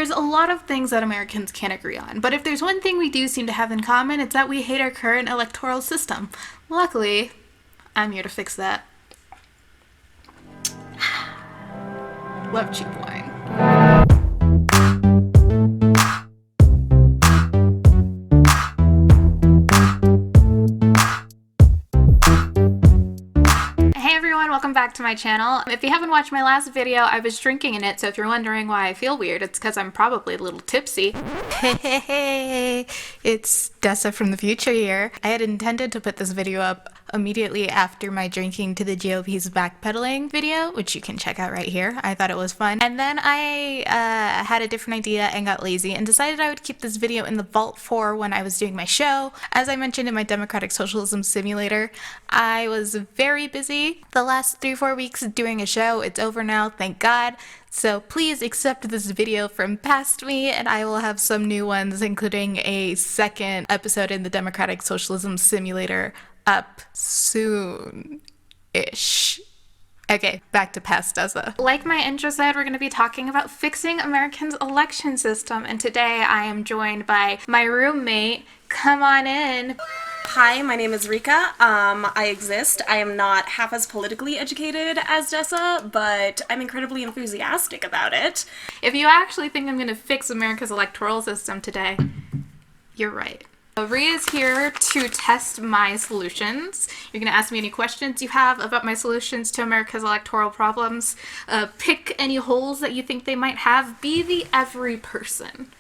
There's a lot of things that Americans can't agree on, but if there's one thing we do seem to have in common, it's that we hate our current electoral system. Luckily, I'm here to fix that. Love cheap wine. Hey everyone, welcome back to my channel. If you haven't watched my last video, I was drinking in it, so if you're wondering why I feel weird, it's because I'm probably a little tipsy. Hey, it's Dessa from the future here. I had intended to put this video up immediately after my drinking to the GOP's backpedaling video, which you can check out right here. I thought it was fun. And then I had a different idea and got lazy and decided I would keep this video in the vault for when I was doing my show. As I mentioned in my Democratic Socialism Simulator, I was very busy the last 3-4 weeks doing a show. It's over now, thank God. So please accept this video from past me, and I will have some new ones, including a second episode in the Democratic Socialism Simulator up soon-ish. Okay, back to past Dessa. Like my intro said, we're going to be talking about fixing Americans' election system, and today I am joined by my roommate. Come on in. Hi, my name is Rika. I exist. I am not half as politically educated as Dessa, but I'm incredibly enthusiastic about it. If you actually think I'm going to fix America's electoral system today, you're right. Rhea is here to test my solutions. You're going to ask me any questions you have about my solutions to America's electoral problems. Pick any holes that you think they might have. Be the every person.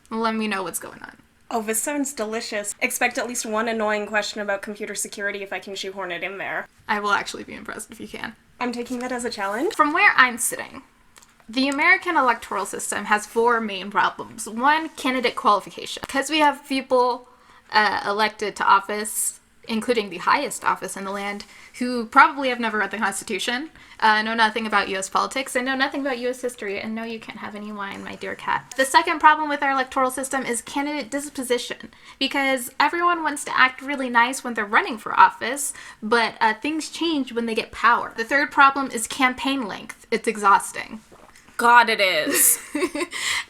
Let me know what's going on. Oh, this sounds delicious. Expect at least one annoying question about computer security if I can shoehorn it in there. I will actually be impressed if you can. I'm taking that as a challenge. From where I'm sitting, the American electoral system has 4 main problems. 1, candidate qualification. Because we have people elected to office, including the highest office in the land, who probably have never read the Constitution, know nothing about U.S. politics, and know nothing about U.S. history, and no, you can't have any wine, my dear cat. The second problem with our electoral system is candidate disposition, because everyone wants to act really nice when they're running for office, but things change when they get power. The third problem is campaign length. It's exhausting. God, it is.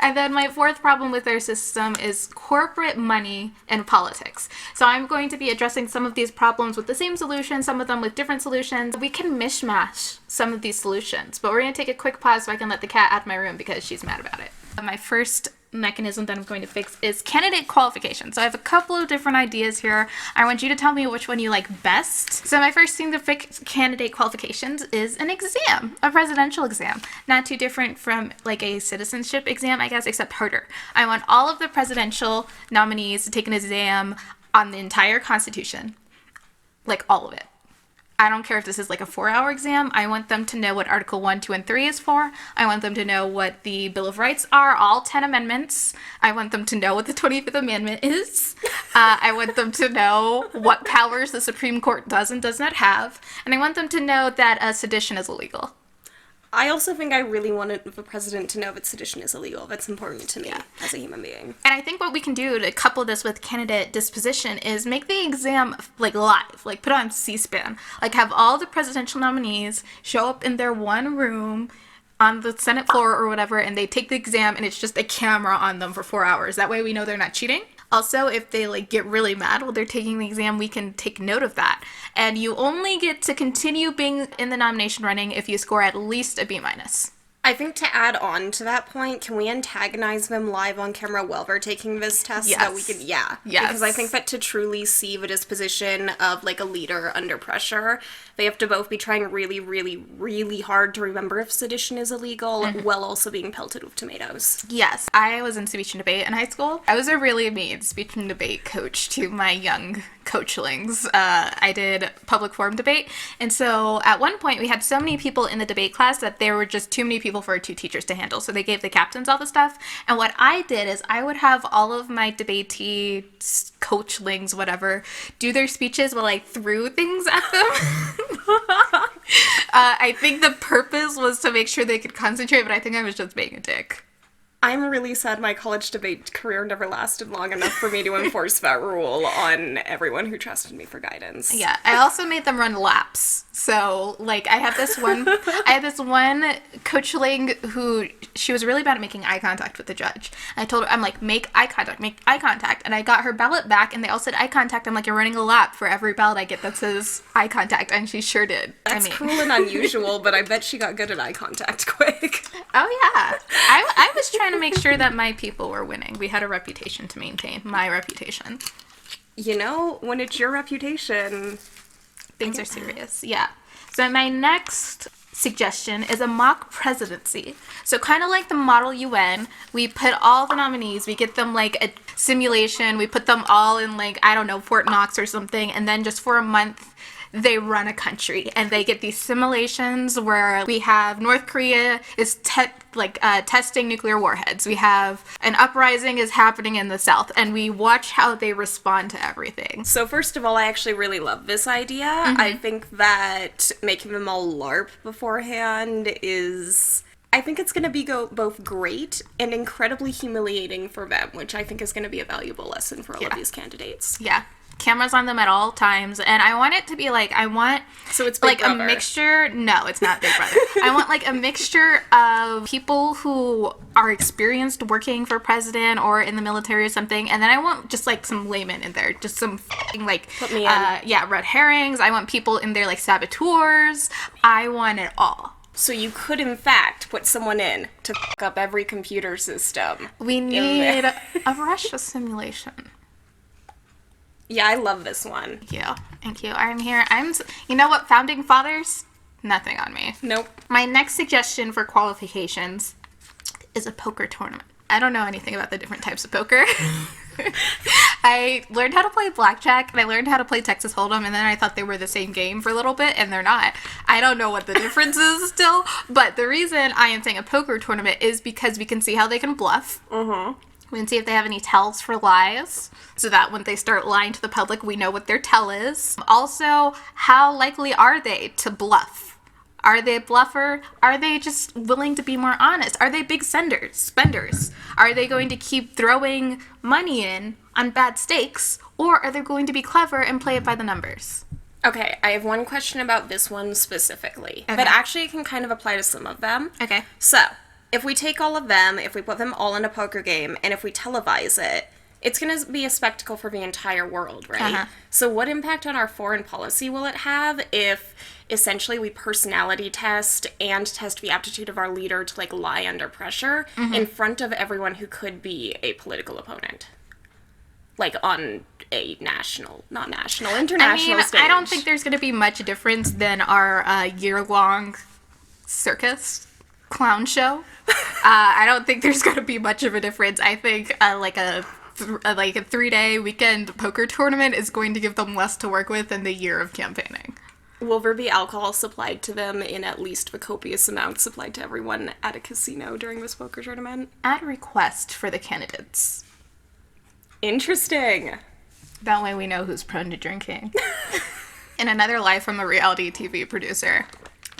And then my fourth problem with our system is corporate money and politics. So I'm going to be addressing some of these problems with the same solution, some of them with different solutions. We can mishmash some of these solutions, but we're going to take a quick pause so I can let the cat out of my room because she's mad about it. My first mechanism that I'm going to fix is candidate qualification. So I have a couple of different ideas here. I want you to tell me which one you like best. So my first thing to fix candidate qualifications is an exam, a presidential exam. Not too different from like a citizenship exam, I guess, except harder. I want all of the presidential nominees to take an exam on the entire Constitution, like all of it. I don't care if this is like a 4-hour exam. I want them to know what Article 1, 2, and 3 is for. I want them to know what the Bill of Rights are, all 10 amendments. I want them to know what the 25th Amendment is. I want them to know what powers the Supreme Court does and does not have. And I want them to know that sedition is illegal. I also think I really wanted the president to know that sedition is illegal. That's important to me as a human being. And I think what we can do to couple this with candidate disposition is make the exam like live, like put on C-SPAN, like have all the presidential nominees show up in their one room on the Senate floor or whatever, and they take the exam and it's just a camera on them for 4 hours. That way we know they're not cheating. Also, if they like get really mad while they're taking the exam, we can take note of that. And you only get to continue being in the nomination running if you score at least a B-. I think to add on to that point, can we antagonize them live on camera while they're taking this test? Yes. So that we can, yes. Because I think that to truly see the disposition of like a leader under pressure, they have to both be trying really, really, really hard to remember if sedition is illegal while also being pelted with tomatoes. Yes. I was in speech and debate in high school. I was a really mean speech and debate coach to my young coachlings. I did public forum debate, and so at one point we had so many people in the debate class that there were just too many people for 2 teachers to handle, so they gave the captains all the stuff. And what I did is I would have all of my debatee coachlings, whatever, do their speeches while I threw things at them. I think the purpose was to make sure they could concentrate, but I think I was just being a dick. I'm really sad my college debate career never lasted long enough for me to enforce that rule on everyone who trusted me for guidance. Yeah, I also made them run laps. So, like, I had this one coachling who, she was really bad at making eye contact with the judge. I told her, I'm like, make eye contact. And I got her ballot back, and they all said eye contact. I'm like, you're running a lap for every ballot I get that says eye contact. And she sure did. That's cruel and unusual, but I bet she got good at eye contact quick. Oh, yeah. I was trying to make sure that my people were winning. We had a reputation to maintain. My reputation. You know, when it's your reputation... Things are serious. Yeah. So my next suggestion is a mock presidency. So kind of like the Model UN, we put all the nominees, we get them like a simulation, we put them all in like, I don't know, Fort Knox or something, and then just for a month, they run a country, and they get these simulations where we have North Korea is testing nuclear warheads. We have an uprising is happening in the South, and we watch how they respond to everything. So first of all, I actually really love this idea. Mm-hmm. I think that making them all LARP beforehand is... I think it's going to be both great and incredibly humiliating for them, which I think is going to be a valuable lesson for all of these candidates. Yeah. Cameras on them at all times, and I want it to be like, so it's Big like Brother. A mixture. No, it's not Big Brother. I want like a mixture of people who are experienced working for president or in the military or something, and then I want just like some laymen in there, just some like put me in. Red herrings. I want people in there like saboteurs. I want it all. So you could, in fact, put someone in to fuck up every computer system. We need a Russia simulation. Yeah, I love this one. Thank you. I'm here. You know what, founding fathers? Nothing on me. Nope. My next suggestion for qualifications is a poker tournament. I don't know anything about the different types of poker. I learned how to play blackjack, and I learned how to play Texas Hold'em, and then I thought they were the same game for a little bit, and they're not. I don't know what the difference is still, but the reason I am saying a poker tournament is because we can see how they can bluff. Mm-hmm. We can see if they have any tells for lies, so that when they start lying to the public, we know what their tell is. Also, how likely are they to bluff? Are they a bluffer? Are they just willing to be more honest? Are they big spenders? Are they going to keep throwing money in on bad stakes? Or are they going to be clever and play it by the numbers? Okay, I have one question about this one specifically, but actually it can kind of apply to some of them. Okay. So... if we take all of them, if we put them all in a poker game, and if we televise it, it's going to be a spectacle for the entire world, right? Uh-huh. So what impact on our foreign policy will it have if essentially we personality test and test the aptitude of our leader to, like, lie under pressure in front of everyone who could be a political opponent? Like, on a international stage. I don't think there's going to be much difference than our year-long circus clown show. I don't think there's going to be much of a difference. I think like a 3-day weekend poker tournament is going to give them less to work with than the year of campaigning. Will there be alcohol supplied to them in at least the copious amount supplied to everyone at a casino during this poker tournament? At request for the candidates. Interesting. That way we know who's prone to drinking. In another life, I'm a reality TV producer.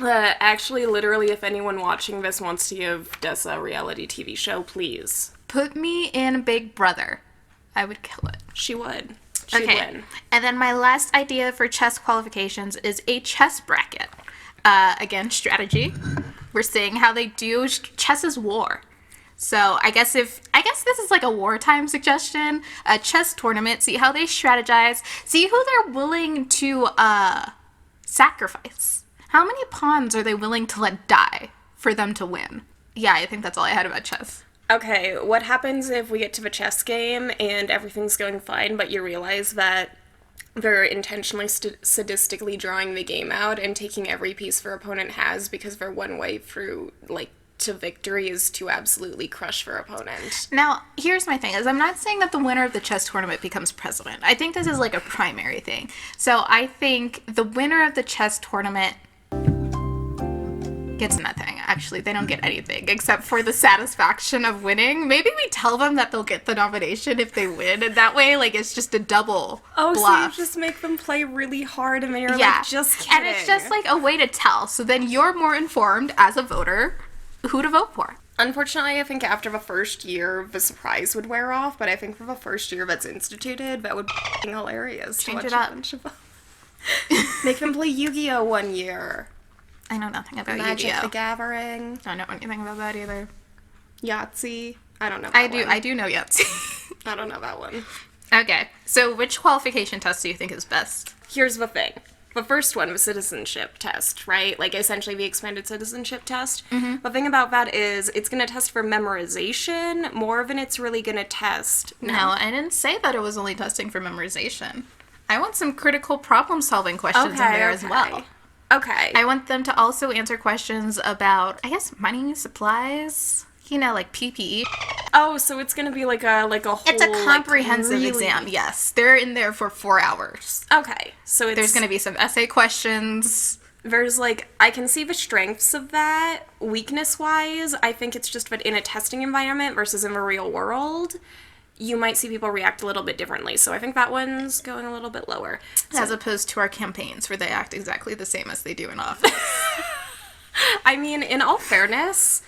Actually, literally, if anyone watching this wants to give Des a reality TV show, please. Put me in Big Brother. I would kill it. She would. She'd win. And then my last idea for chess qualifications is a chess bracket. Again, strategy. We're seeing how they do. Chess is war. So I guess this is like a wartime suggestion. A chess tournament. See how they strategize. See who they're willing to sacrifice. How many pawns are they willing to let die for them to win? Yeah, I think that's all I had about chess. Okay, what happens if we get to the chess game and everything's going fine, but you realize that they're intentionally sadistically drawing the game out and taking every piece their opponent has because their one way through, like, to victory is to absolutely crush their opponent. Now, here's my thing, is I'm not saying that the winner of the chess tournament becomes president. I think this is like a primary thing. So I think the winner of the chess tournament gets nothing. Actually, they don't get anything except for the satisfaction of winning. Maybe we tell them that they'll get the nomination if they win, and that way, like, it's just a double bluff. So you just make them play really hard, and then you're like, just kidding. And it's just like a way to tell. So then you're more informed as a voter who to vote for. Unfortunately, I think after the first year, the surprise would wear off, but I think for the first year that's instituted, that would be hilarious. Change it up. Make them play Yu-Gi-Oh! One year. I know nothing about Magic Yu-Gi-Oh! the Gathering. I don't know anything about that either. Yahtzee. I don't know that I do know Yahtzee. I don't know that one. Okay, so which qualification test do you think is best? Here's the thing. The first one was citizenship test, right? Like, essentially the expanded citizenship test. The thing about that is it's going to test for memorization more than it's really going to test. No, I didn't say that it was only testing for memorization. I want some critical problem-solving questions in there as well. Okay. I want them to also answer questions about, I guess, money, supplies, you know, like PPE. Oh, so it's going to be like a whole... It's a comprehensive exam, yes. They're in there for 4 hours. Okay, so it's... There's going to be some essay questions. There's, like, I can see the strengths of that. Weakness-wise, I think it's just that in a testing environment versus in the real world, you might see people react a little bit differently. So I think that one's going a little bit lower. As opposed to our campaigns, where they act exactly the same as they do in office. I mean, in all fairness,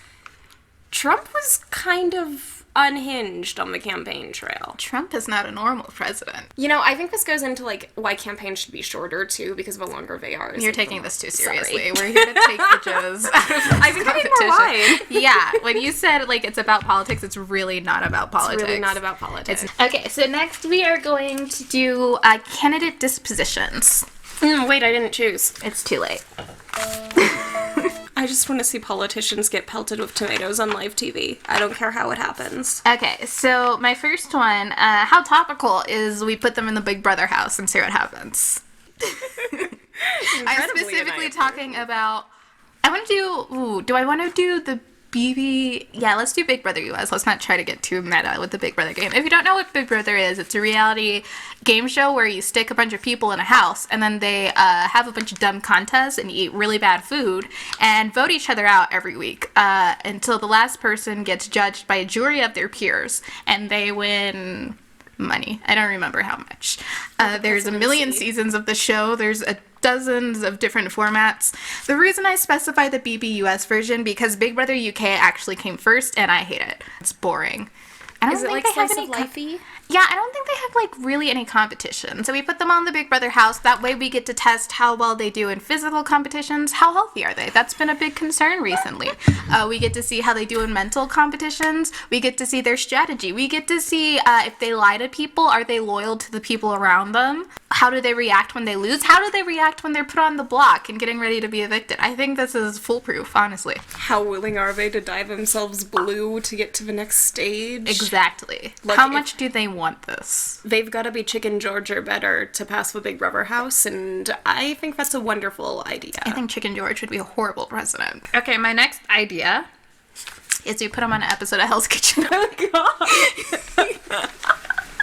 Trump was kind of unhinged on the campaign trail. Trump is not a normal president. You know, I think this goes into, like, why campaigns should be shorter, too, because the longer they are... You're taking this too seriously. We're here to take the Joes out of I think I need more wine. Yeah, when you said, like, it's about politics, it's really not about politics. It's really not about politics. Okay, so next we are going to do candidate dispositions. Wait, I didn't choose. It's too late. I just want to see politicians get pelted with tomatoes on live TV. I don't care how it happens. Okay, so my first one, how topical is we put them in the Big Brother house and see what happens. I'm specifically talking about, I want to do, do I want to do the BB? Yeah, let's do Big Brother US. Let's not try to get too meta with the Big Brother game. If you don't know what Big Brother is, it's a reality game show where you stick a bunch of people in a house and then they have a bunch of dumb contests and eat really bad food and vote each other out every week until the last person gets judged by a jury of their peers and they win money. I don't remember how much. There's a million seasons of the show. There's dozens of different formats. The reason I specify the BBUS version because Big Brother UK actually came first and I hate it. It's boring. I don't Is it think like they have slice any of lifey? Yeah, I don't think they have, like, really any competition. So we put them on the Big Brother house. That way we get to test how well they do in physical competitions. How healthy are they? That's been a big concern recently. We get to see how they do in mental competitions. We get to see their strategy. We get to see if they lie to people. Are they loyal to the people around them? How do they react when they lose? How do they react when they're put on the block and getting ready to be evicted? I think this is foolproof, honestly. How willing are they to dye themselves blue to get to the next stage? Exactly. Like, how much do they want this? They've got to be Chicken George or better to pass the Big Brother house, and I think that's a wonderful idea. I think Chicken George would be a horrible president. Okay, my next idea is we put him on an episode of Hell's Kitchen. Oh, God.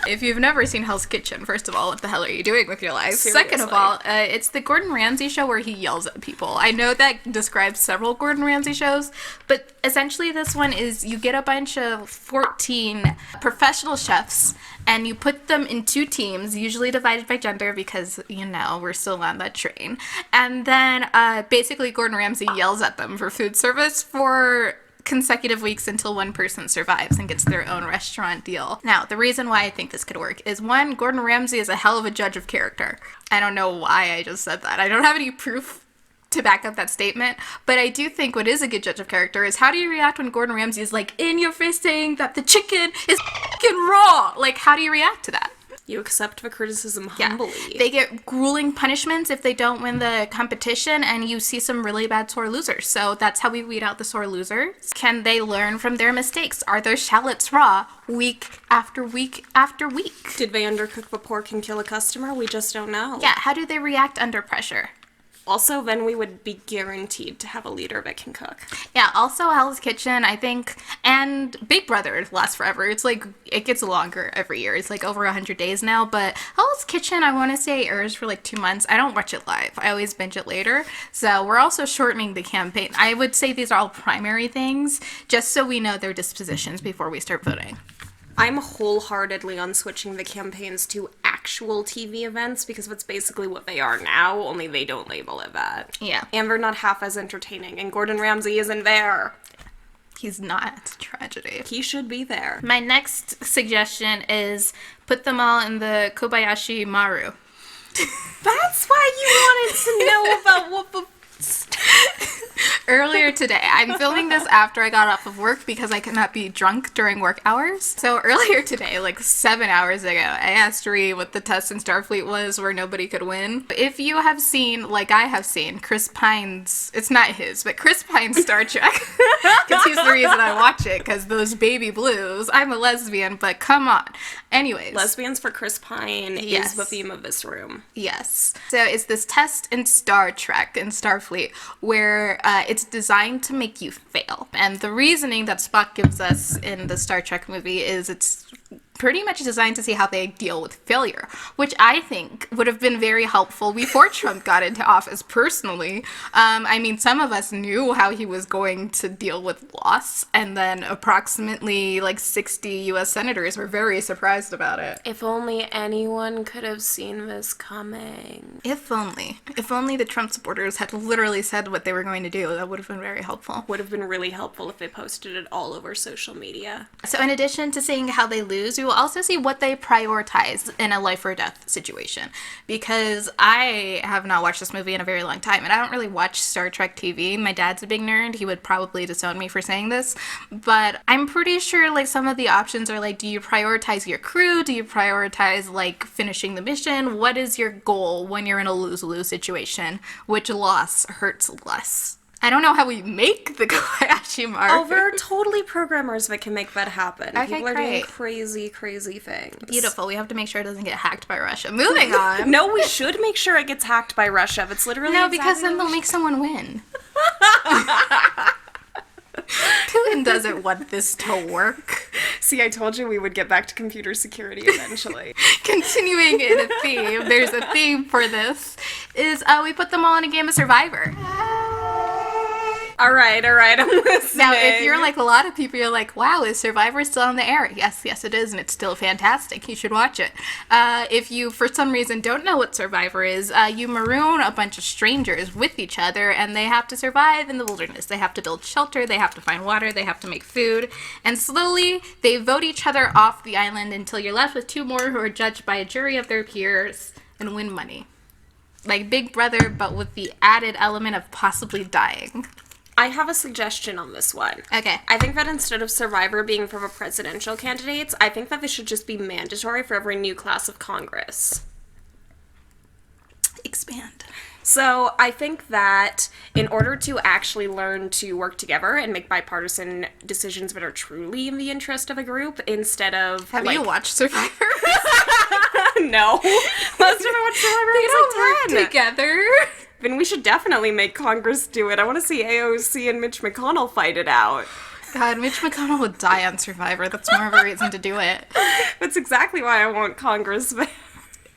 If you've never seen Hell's Kitchen, first of all, what the hell are you doing with your life? Seriously. Second of all, it's the Gordon Ramsay show where he yells at people. I know that describes several Gordon Ramsay shows, but essentially this one is you get a bunch of 14 professional chefs and you put them in 2 teams, usually divided by gender because, you know, we're still on that train. And then basically Gordon Ramsay yells at them for food service for consecutive weeks until one person survives and gets their own restaurant deal. Now, the reason why I think this could work is, one, Gordon Ramsay is a hell of a judge of character. I don't know why I just said that. I don't have any proof to back up that statement, but I do think what is a good judge of character is how do you react when Gordon Ramsay is like in your face saying that the chicken is f***ing raw? Like, how do you react to that? You accept the criticism humbly. Yeah. They get grueling punishments if they don't win the competition, and you see some really bad sore losers. So that's how we weed out the sore losers. Can they learn from their mistakes? Are their shallots raw week after week after week? Did they undercook the pork and kill a customer? We just don't know. Yeah, how do they react under pressure? Also, then we would be guaranteed to have a leader that can cook. Yeah, also Hell's Kitchen, I think, and Big Brother lasts forever. It's like, it gets longer every year. It's like over 100 days now, but Hell's Kitchen, I want to say, airs for like 2 months. I don't watch it live. I always binge it later. So we're also shortening the campaign. I would say these are all primary things, just so we know their dispositions before we start voting. I'm wholeheartedly on switching the campaigns to actual TV events because that's basically what they are now, only they don't label it that. Yeah. And they're not half as entertaining, and Gordon Ramsay isn't there. He's not. It's a tragedy. He should be there. My next suggestion is put them all in the Kobayashi Maru. That's why you wanted to know about what the... Earlier today, I'm filming this after I got off of work because I cannot be drunk during work hours. So earlier today, like 7 hours ago, I asked Ree what the test in Starfleet was where nobody could win. If you have seen, like I have seen, Chris Pine's, it's not his, but Chris Pine's Star Trek, because he's the reason I watch it, because those baby blues, I'm a lesbian, but come on. Anyways. Lesbians for Chris Pine is the theme of this room. Yes. So it's this test in Star Trek, in Starfleet, where it's designed to make you fail. And the reasoning that Spock gives us in the Star Trek movie is it's pretty much designed to see how they deal with failure, which I think would have been very helpful before Trump got into office personally. I mean, some of us knew how he was going to deal with loss, and then approximately like 60 U.S. senators were very surprised about it. If only anyone could have seen this coming. If only. If only the Trump supporters had literally said what they were going to do, that would have been very helpful. Would have been really helpful if they posted it all over social media. So in addition to seeing how they lose, we will also see what they prioritize in a life or death situation, because I have not watched this movie in a very long time, and I don't really watch Star Trek TV. My dad's a big nerd. He would probably disown me for saying this, but I'm pretty sure like some of the options are like, do you prioritize your crew? Do you prioritize like finishing the mission? What is your goal when you're in a lose-lose situation? Which loss hurts less? I don't know how we make the Kobayashi Maru. Oh, there are totally programmers that can make that happen. Okay, People are great. doing crazy, crazy things. Beautiful. We have to make sure it doesn't get hacked by Russia. Moving on. No, we should make sure it gets hacked by Russia. That's literally No, because then they'll make someone win. Putin doesn't want this to work. See, I told you we would get back to computer security eventually. Continuing in a theme, there's a theme for this, is we put them all in a game of Survivor. All right, I'm listening. Now, if you're like a lot of people, you're like, wow, is Survivor still on the air? Yes, it is, and it's still fantastic. You should watch it. If you, for some reason, don't know what Survivor is, you maroon a bunch of strangers with each other, and they have to survive in the wilderness. They have to build shelter, they have to find water, they have to make food, and slowly they vote each other off the island until you're left with two more who are judged by a jury of their peers and win money. Like Big Brother, but with the added element of possibly dying. I have a suggestion on this one. Okay. I think that instead of Survivor being for the presidential candidates, I think that this should just be mandatory for every new class of Congress. Expand. So I think that in order to actually learn to work together and make bipartisan decisions that are truly in the interest of a group, instead of Have you watched Survivor? No. Last time I watched Survivor, They I don't was like 10. work together. Then we should definitely make Congress do it. I want to see AOC and Mitch McConnell fight it out. God, Mitch McConnell would die on Survivor. That's more of a reason to do it. That's exactly why I want Congress.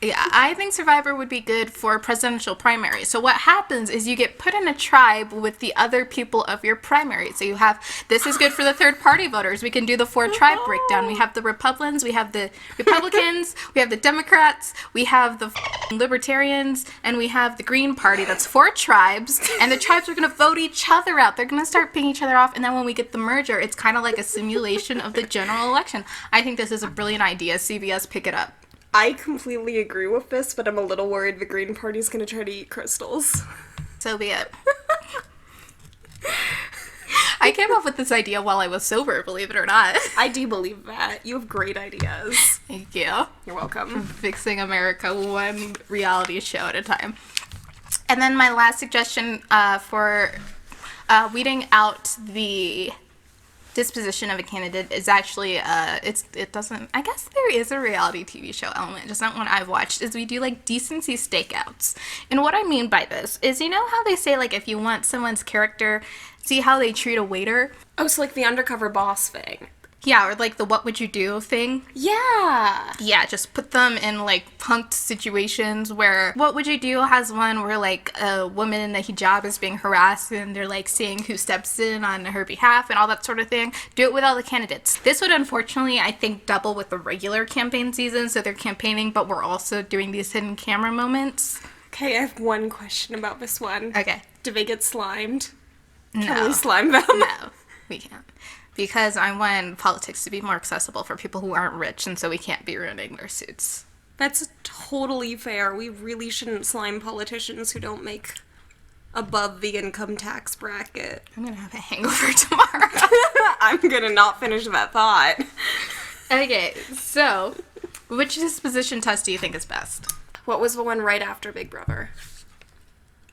Yeah, I think Survivor would be good for presidential primary. So what happens is you get put in a tribe with the other people of your primary. So you have, this is good for the third party voters. We can do the 4-tribe breakdown. We have the Republicans, we have the Republicans, we have the Democrats, we have the Libertarians, and we have the Green Party. That's 4 tribes, and the tribes are going to vote each other out. They're going to start picking each other off, and then when we get the merger, it's kind of like a simulation of the general election. I think this is a brilliant idea. CBS, pick it up. I completely agree with this, but I'm a little worried the Green Party's gonna try to eat crystals. So be it. I came up with this idea while I was sober, believe it or not. I do believe that. You have great ideas. Thank you. You're welcome. Fixing America one reality show at a time. And then my last suggestion for weeding out the disposition of a candidate is actually it doesn't, I guess there is a reality TV show element, just not one I've watched, is we do like decency stakeouts. And what I mean by this is, you know how they say like if you want someone's character, see how they treat a waiter? Oh, so like the undercover boss thing. Yeah, or like the what would you do thing. Yeah. Yeah, just put them in like punked situations where what would you do has one where like a woman in a hijab is being harassed and they're like seeing who steps in on her behalf and all that sort of thing. Do it with all the candidates. This would unfortunately, I think, double with the regular campaign season, so they're campaigning, but we're also doing these hidden camera moments. Okay, I have one question about this one. Okay. Do they get slimed? No. Can we slime them? No. We can't. Because I want politics to be more accessible for people who aren't rich, and so we can't be ruining their suits. That's totally fair. We really shouldn't slime politicians who don't make above the income tax bracket. I'm gonna have a hangover tomorrow. I'm gonna not finish that thought. Okay, so which disposition test do you think is best? What was the one right after Big Brother?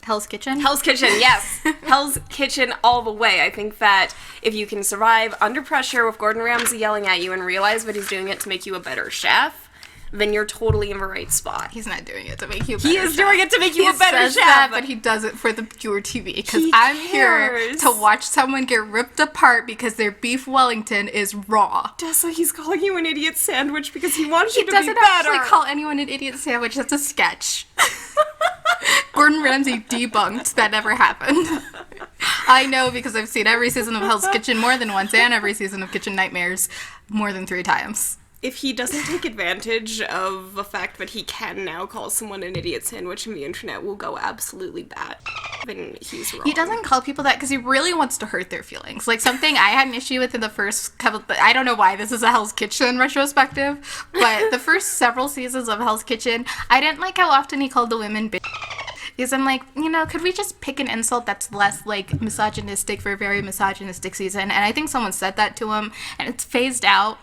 Hell's Kitchen? Hell's Kitchen, yes. Hell's Kitchen all the way. I think that if you can survive under pressure with Gordon Ramsay yelling at you and realize that he's doing it to make you a better chef, then you're totally in the right spot. He's not doing it to make you a better chef. He is doing it to make you a better chef. That, but he does it for the pure TV. Because I'm here to watch someone get ripped apart because their beef Wellington is raw. Dessa, he's calling you an idiot sandwich because he wants you to be better. He doesn't actually call anyone an idiot sandwich. That's a sketch. Gordon Ramsay debunked that never happened. I know because I've seen every season of Hell's Kitchen more than once and every season of Kitchen Nightmares more than 3 times. If he doesn't take advantage of the fact that he can now call someone an idiot sandwich and the internet will go absolutely bad, then he's wrong. He doesn't call people that because he really wants to hurt their feelings. Like something I had an issue with in the first couple, I don't know why this is a Hell's Kitchen retrospective, but the first several seasons of Hell's Kitchen, I didn't like how often he called the women bitch. Because I'm like, could we just pick an insult that's less, like, misogynistic for a very misogynistic season? And I think someone said that to him, and it's phased out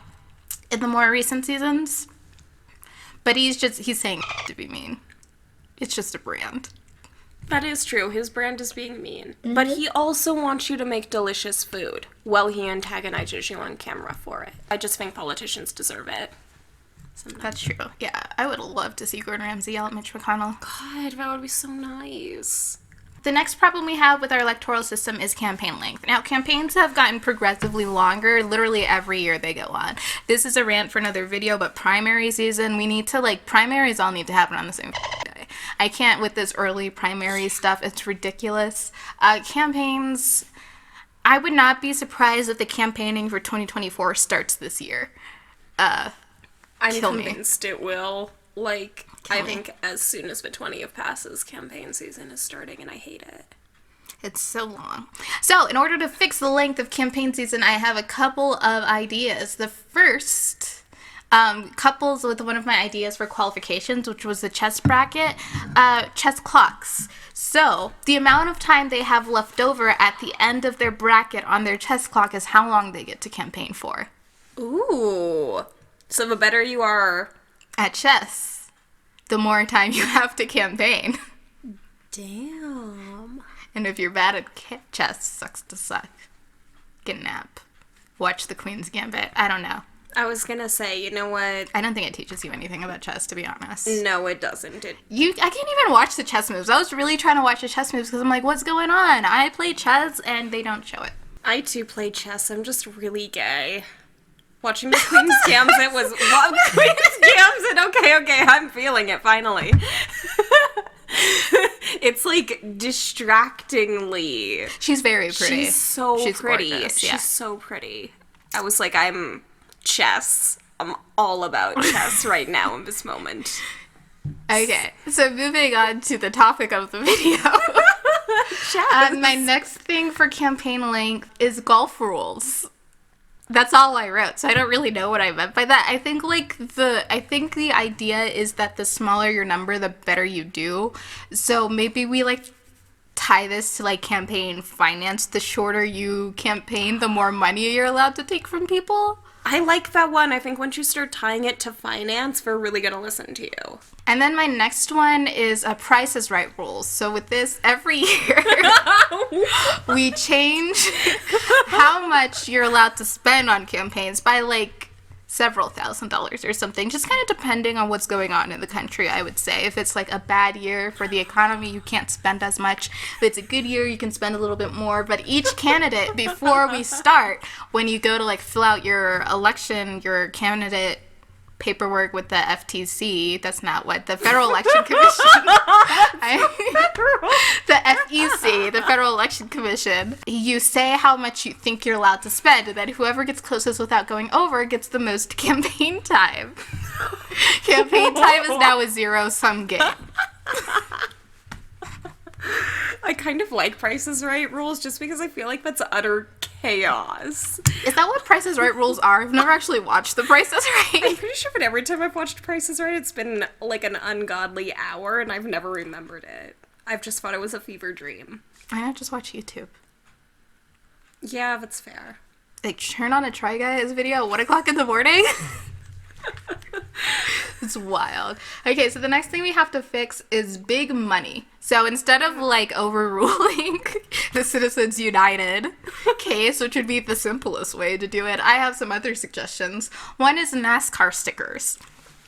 in the more recent seasons. But he's saying to be mean. It's just a brand. That is true. His brand is being mean. Mm-hmm. But he also wants you to make delicious food while he antagonizes you on camera for it. I just think politicians deserve it. That's true. Yeah, I would love to see Gordon Ramsay yell at Mitch McConnell. God, that would be so nice. The next problem we have with our electoral system is campaign length. Now, campaigns have gotten progressively longer. Literally every year they go on. This is a rant for another video, but primary season, primaries all need to happen on the same day. I can't with this early primary stuff. It's ridiculous. Campaigns, I would not be surprised if the campaigning for 2024 starts this year. I'm convinced it will. I think as soon as the 20th passes, campaign season is starting, and I hate it. It's so long. So, in order to fix the length of campaign season, I have a couple of ideas. The first couples with one of my ideas for qualifications, which was the chess bracket, chess clocks. So, the amount of time they have left over at the end of their bracket on their chess clock is how long they get to campaign for. Ooh. So the better you are at chess, the more time you have to campaign. Damn. And if you're bad at chess, sucks to suck. Get a nap. Watch the Queen's Gambit. I don't know. I was gonna say, you know what? I don't think it teaches you anything about chess, to be honest. No, it doesn't. I can't even watch the chess moves. I was really trying to watch the chess moves because I'm like, what's going on? I play chess and they don't show it. I too play chess. I'm just really gay. Watching the Queen's Gambit was... Queen's Gambit! Okay, I'm feeling it, finally. It's, distractingly... She's very pretty. She's pretty. Gorgeous, yeah. She's so pretty. I was like, I'm chess. I'm all about chess right now in this moment. Okay, so moving on to the topic of the video. Chess. My next thing for campaign length is golf rules. That's all I wrote, so I don't really know what I meant by that. I think the idea is that the smaller your number, the better you do. So maybe we tie this to campaign finance. The shorter you campaign, the more money you're allowed to take from people. I like that one. I think once you start tying it to finance, we're really going to listen to you. And then my next one is Price is Right rules. So with this, every year, we change how much you're allowed to spend on campaigns by several $1,000s or something, just kind of depending on what's going on in the country, I would say. If it's a bad year for the economy, you can't spend as much. If it's a good year, you can spend a little bit more. But each candidate, before we start, when you go to fill out your candidate paperwork with the FTC, that's not what, the Federal Election Commission. The FEC, the Federal Election Commission. You say how much you think you're allowed to spend, and then whoever gets closest without going over gets the most campaign time. Campaign time is now a zero-sum game. I kind of like Price is Right rules just because I feel like that's utter chaos. Is that what Price is Right rules are? I've never actually watched The Price is I'm Right. pretty sure, but every time I've watched Price is Right, it's been like an ungodly hour, and I've never remembered it. I've just thought it was a fever dream. Why not just watch YouTube? Yeah, that's fair. Like, turn on a Try Guys video at 1 o'clock in the morning? It's wild. Okay, so the next thing we have to fix is big money. So instead of, like, overruling the Citizens United case, which would be the simplest way to do it, I have some other suggestions. One is NASCAR stickers.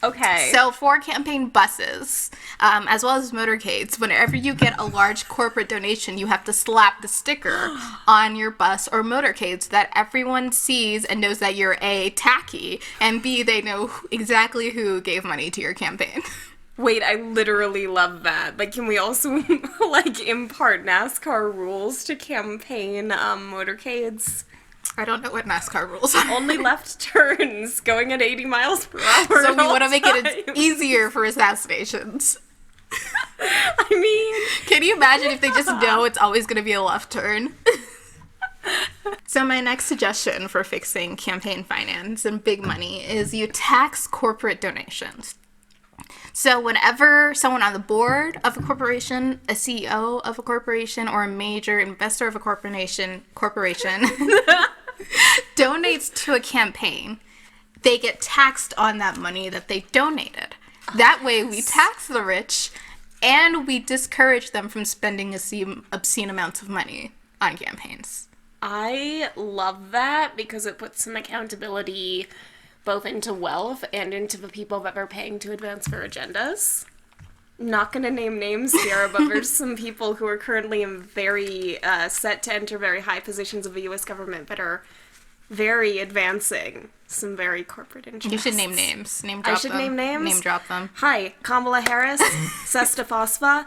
Okay. So for campaign buses, as well as motorcades, whenever you get a large corporate donation, you have to slap the sticker on your bus or motorcade so that everyone sees and knows that you're A, tacky, and B, they know exactly who gave money to your campaign. Wait, I literally love that. Like, can we also, like, impart NASCAR rules to campaign motorcades? I don't know what NASCAR rules are. Only left turns, going at 80 miles per hour. So we want to make it times. easier for assassinations. I mean... Can you imagine if they just know it's always going to be a left turn? So my next suggestion for fixing campaign finance and big money is you tax corporate donations. So whenever someone on the board of a corporation, a CEO of a corporation, or a major investor of a corporation donates to a campaign, they get taxed on that money that they donated. That way we tax the rich and we discourage them from spending obscene amounts of money on campaigns. I love that because it puts some accountability both into wealth and into the people that they're paying to advance their agendas. Not going to name names here, but there's some people who are currently in very set to enter very high positions of the U.S. government that are very advancing some very corporate interests. You should name names. Name drop I should them. name names? Name drop them. Hi, Kamala Harris, Sesta Fosfa.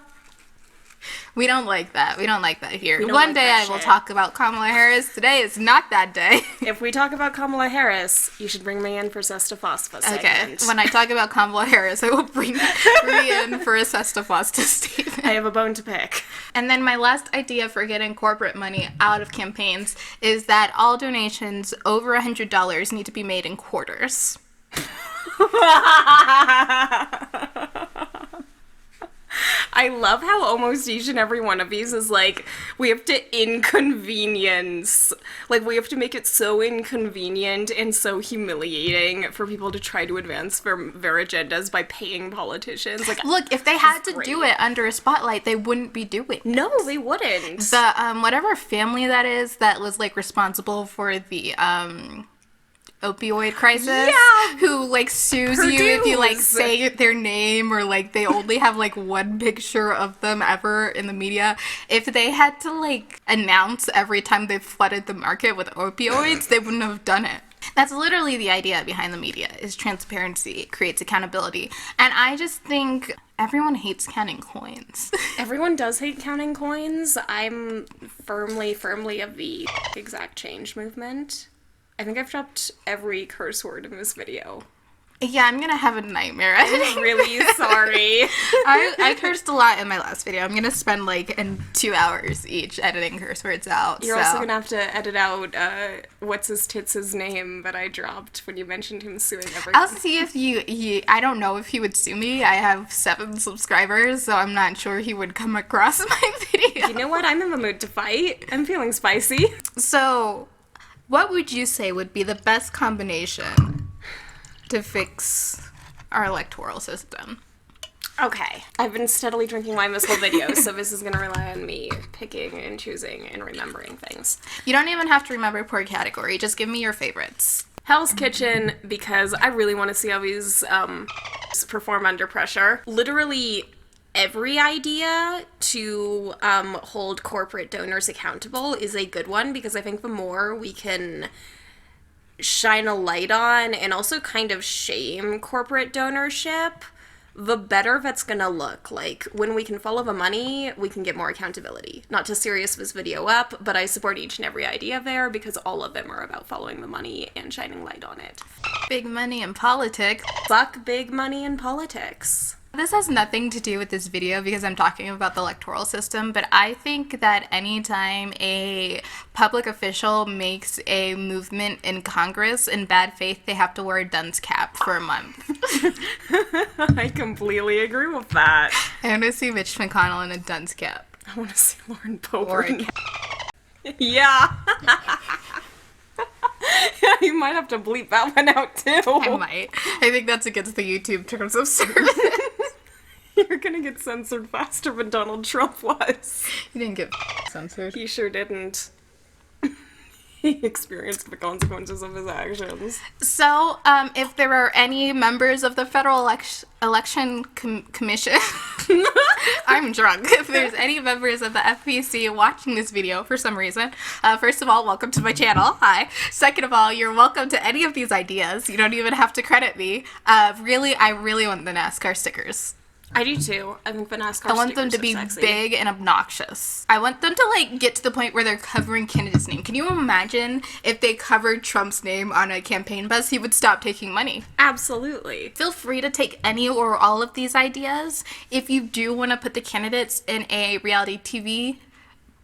We don't like that. We don't like that here. We don't One like day that I will shit. talk about Kamala Harris. Today is not that day. If we talk about Kamala Harris, you should bring me in for Sesta Fosfa segment. Okay. When I talk about Kamala Harris, I will bring Rika in for a Sesta statement. I have a bone to pick. And then my last idea for getting corporate money out of campaigns is that all donations over $100 need to be made in quarters. I love how almost each and every one of these is like, we have to inconvenience. Like, we have to make it so inconvenient and so humiliating for people to try to advance their agendas by paying politicians. Like, Look, if they had to great. do it under a spotlight, they wouldn't be doing it. no, they wouldn't. The, whatever family that is that was, like, responsible for the, opioid crisis, Yeah. who, like, sues you if you, like, Purdue's. say their name or, like, they only have, like, one picture of them ever in the media. If they had to, like, announce every time they flooded the market with opioids, they wouldn't have done it. That's literally the idea behind the media, is transparency. It creates accountability. And I just think everyone hates counting coins. Everyone does hate counting coins. I'm firmly of the exact change movement. I think I've dropped every curse word in this video. Yeah, I'm gonna have a nightmare editing. I'm really sorry. I cursed a lot in my last video. I'm gonna spend like 2 hours each editing curse words out. You're so. also gonna have to edit out what's his tits' name that I dropped when you mentioned him suing everyone. I'll see if you I don't know if he would sue me. I have 7 subscribers, so I'm not sure he would come across my video. You know what? I'm in the mood to fight. I'm feeling spicy. So, what would you say would be the best combination to fix our electoral system? Okay. I've been steadily drinking wine this whole video, so this is gonna rely on me picking and choosing and remembering things. You don't even have to remember per category. Just give me your favorites. Hell's Kitchen, because I really want to see how these perform under pressure. Literally every idea to hold corporate donors accountable is a good one, because I think the more we can shine a light on and also kind of shame corporate donorship, the better that's gonna look. Like, when we can follow the money, we can get more accountability. Not to serious this video up, but I support each and every idea there, because all of them are about following the money and shining light on it. Big money in politics. Fuck big money in politics. This has nothing to do with this video because I'm talking about the electoral system, but I think that anytime a public official makes a movement in Congress in bad faith, they have to wear a dunce cap for a month. I completely agree with that. I want to see Mitch McConnell in a dunce cap. I want to see Lauren Boebert. Yeah. Yeah, you might have to bleep that one out too. I might. I think that's against the YouTube terms of service. You're gonna get censored faster than Donald Trump was. He didn't get censored. He sure didn't. He experienced the consequences of his actions. So, if there are any members of the Federal Election Commission, I'm drunk. If there's any members of the FPC watching this video for some reason, first of all, welcome to my channel. Hi. Second of all, you're welcome to any of these ideas. You don't even have to credit me. I really want the NASCAR stickers. I do too. I think the NASCAR I want them to be big and obnoxious. I want them to, like, get to the point where they're covering Kennedy's name. Can you imagine if they covered Trump's name on a campaign bus? He would stop taking money. Absolutely. Feel free to take any or all of these ideas. If you do want to put the candidates in a reality TV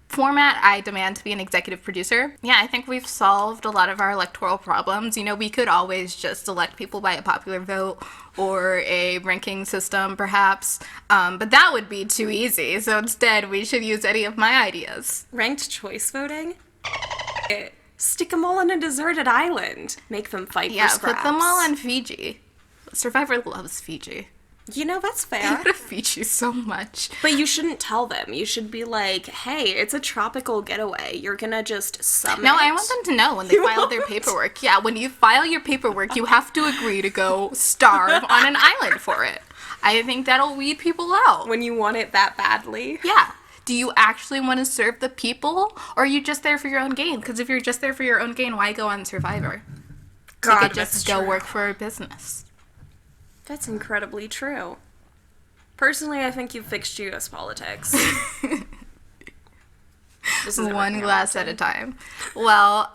format, I demand to be an executive producer. Yeah, I think we've solved a lot of our electoral problems. You know, we could always just elect people by a popular vote or a ranking system, perhaps, but that would be too easy. So instead, we should use any of my ideas. Ranked choice voting? Stick them all on a deserted island. Make them fight for scraps. Yeah, put them all on Fiji. Survivor loves Fiji. You know, that's fair. I go to Fiji so much. But you shouldn't tell them. You should be like, hey, it's a tropical getaway. You're gonna just summit. No, I want them to know when they file their paperwork. Yeah, when you file your paperwork, you have to agree to go starve on an island for it. I think that'll weed people out. When you want it that badly. Yeah. Do you actually want to serve the people, or are you just there for your own gain? Because if you're just there for your own gain, why go on Survivor? God, you could just go work for a business. That's incredibly true. Personally, I think you've fixed U.S. politics. One glass at a time. Well,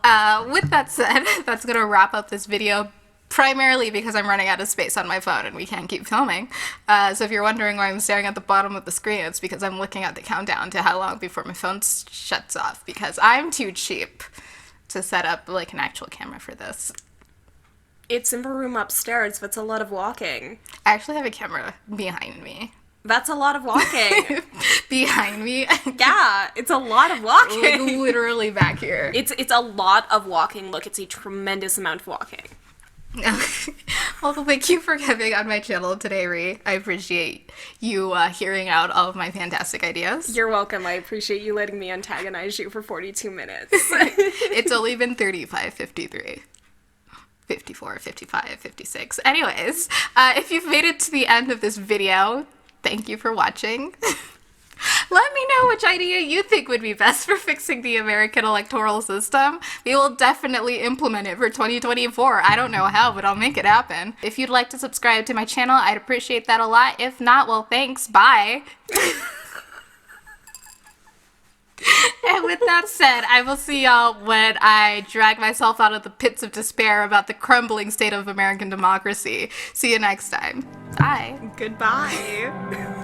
with that said, that's going to wrap up this video, primarily because I'm running out of space on my phone and we can't keep filming. So if you're wondering why I'm staring at the bottom of the screen, it's because I'm looking at the countdown to how long before my phone shuts off, because I'm too cheap to set up like an actual camera for this. It's in the room upstairs. That's a lot of walking. I actually have a camera behind me. That's a lot of walking. Behind me? Yeah, it's a lot of walking. Like literally back here. It's a lot of walking. Look, it's a tremendous amount of walking. Well, thank you for coming on my channel today, Ree. I appreciate you hearing out all of my fantastic ideas. You're welcome. I appreciate you letting me antagonize you for 42 minutes. It's only been 35, 53. 54, 55, 56. Anyways, if you've made it to the end of this video, thank you for watching. Let me know which idea you think would be best for fixing the American electoral system. We will definitely implement it for 2024. I don't know how, but I'll make it happen. If you'd like to subscribe to my channel, I'd appreciate that a lot. If not, well, thanks. Bye. And with that said, I will see y'all when I drag myself out of the pits of despair about the crumbling state of American democracy. See you next time. Bye. Goodbye.